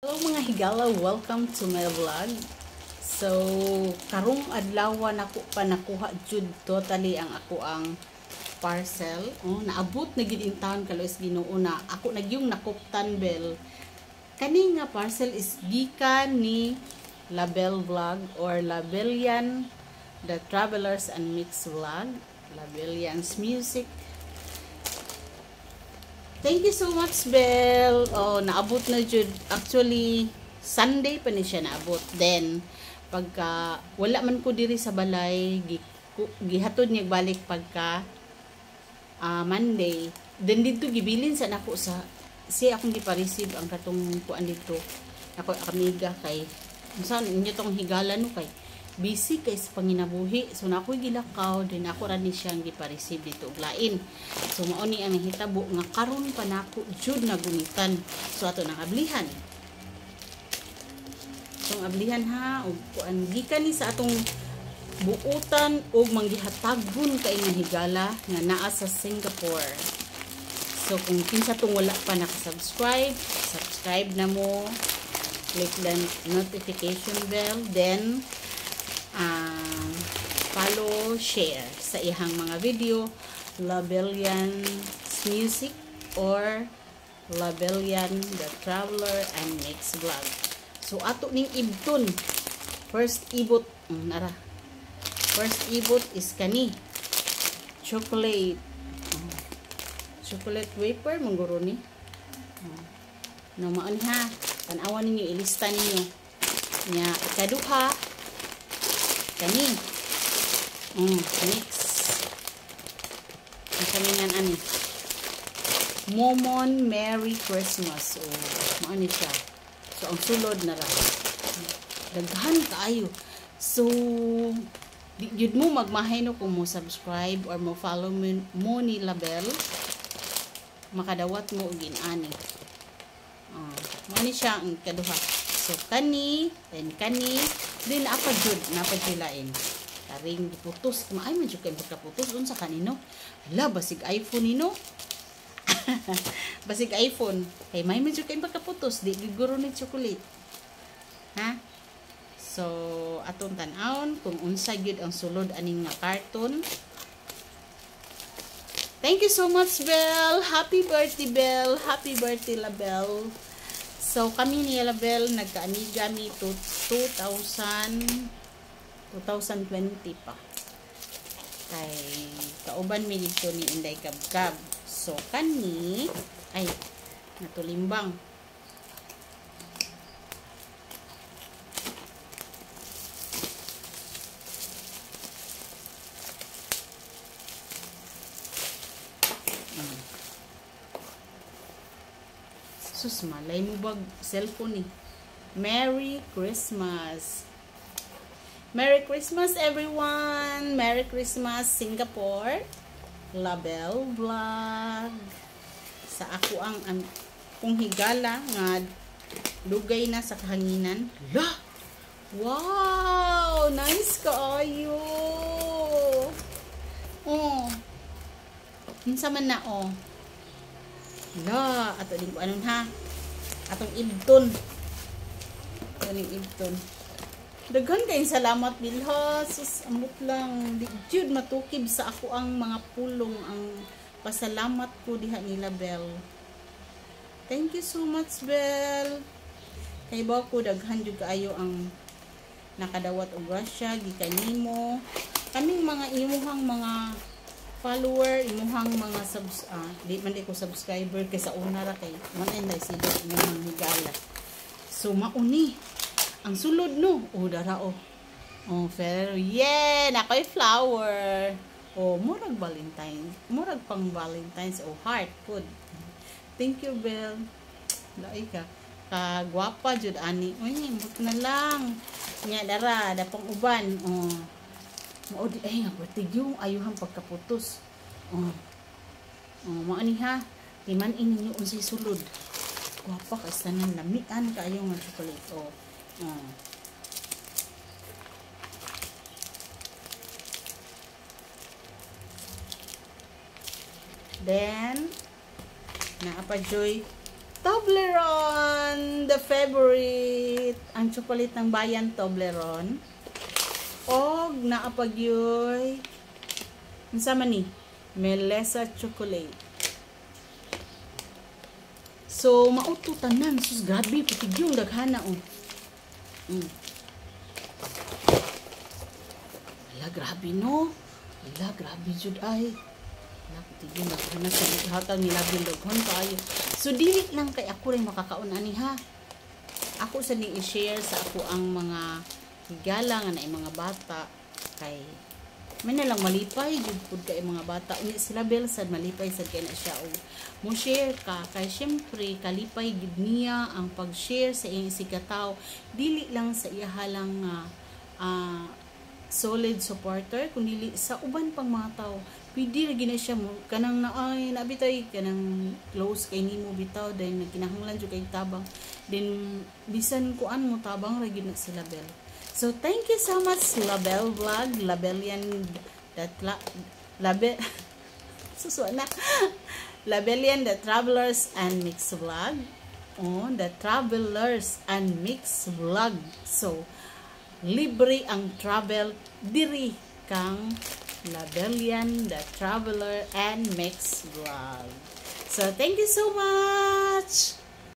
Hello mga higala, welcome to my vlog. So, karong adlaw nako pa nakuha jud totally ang ako ang parcel. Naabot na gid in town kalois Ginoo na ako nagyong nakuptan bel. Kani nga parcel is gikan ni Label Vlog or Labelian The Travelers and Mix Vlog, Labelian's Music. Thank you so much, Bel. Naabot na jud. Actually, Sunday pa ni siya naabot. Then, pagka wala man ko diri sa balay, gihatod niya balik pagka Monday. Then dito gibilin sa nako sa siya akong gipa-receive ang katong kuan dito. Ako amiga kay unsan inyo tong higala no kay busy kay sa panginabuhi. So na ako'y gilakaw, din ako ra ni siyang gipa-receive dito og lain. So mao ni ang hitabo nga karon pa nako jud nagunitan. So ato nang ablihan. So ang ablihan ha og kuan gikan ni sa atong buutan og manggihatagon kay nga higala nga naa sa Singapore. So kung kinsa tong wala pa naka-subscribe, subscribe na mo. Click the notification bell, then follow, share sa ihang mga video, Labelian's Music or Labelian The Traveler and Mix Vlog. So ato ning ibton, first ibot, first ibot is kani chocolate wafer mangguro ni. No maon ha, tan-awan ninyo, ilista ninyo nya ikaduha kani mix ang kaningan ani Momon Merry Christmas. Maani siya. So ang sulod na ra daghan kaayo. So di jud mo magmahay no kung mo subscribe or mo follow mo ni Label, makadawat mo og inani. Maani siya ang kaduha. So kani then kani din napajulain karing giputos maay man jud kay pagkaputos unsa kanino hala basig iPhone nino. Basig iPhone kay may man jud kay pagkaputos di giguro ni chocolate ha. So aton tan-awon kung unsa gyud ang sulod aning nga karton. Thank you so much, Bel. Happy birthday, Bel. Happy birthday, Label. So, kami ni Label, nagka-amiga mi 2020 pa. Kay, kauban mi dito ni Inday Kabkab. So, kani, ay, natulimbang. Sus, malay mo bag cellphone eh. Merry Christmas. Merry Christmas everyone. Merry Christmas Singapore. Label Vlog. Sa ako ang kung higala nga dugay na sa kahanginan. La! Wow! Nice kaayo. Unsa man na La, ato din ko anon ha. Atong ibton. Kaning ibton. Daghan kay salamat bilha. Sus, amot lang. Di jud matukib sa ako ang mga pulong ang pasalamat ko diha ni Label. Thank you so much, Bel. Kay ba ko daghan jud kaayo ang nakadawat og grasya gikan nimo. Kaming mga imuhang mga follower, imuhang mga di man ko subscriber kay sa una ra kay manay na sila imuhang higala. So mauni ang sulod no. Dara fair. Yeah, nakoy flower. Murag Valentine's, murag pang Valentine's heart food. Thank you, Bel. Laay ka kagwapa jud ani. But na lang nya dara dapang uban. Maudi ay nga patigyo ayuhang pagkaputos. Maani ha. Timan ininyo unsay sulod. Guwapa kay tanan lamian kaayo nga chocolate. Then naa pa joy Toblerone, the favorite, ang chocolate ng bayan, Toblerone. Og naapagyoy, unsa man ni? Melessa chocolate. So, mauto tanan. Sus, grabe, putig yung daghana, oh. Ala, grabe, no? Ala, grabe, jud ay. Ala, putig yung daghana sa hatang nilabing daghon kayo. So, dili lang kay ako rin makakaon ani, ha? Ako sa ni i-share sa ako ang mga higala nga na mga bata kay may na lang malipay jud pud kay mga bata unya sila Belsad malipay sad kay na siya og mo share ka kay syempre kalipay gid niya ang pag-share sa iyang sikataw dili lang sa iyahalang solid supporter kundi sa uban pang mga tao pwede ra gina siya mo kanang naay nabitay kanang close kay nimo bitaw then nagkinahanglan jud kay tabang then bisan kuan mo tabang ra gid na sila Bel. So, thank you so much, Label Vlog, Labelian, Labelian, the Travelers and Mix Vlog, the Travelers and Mix Vlog. So, libre ang travel, diri kang Labelian, the Traveler and Mix Vlog. So, thank you so much!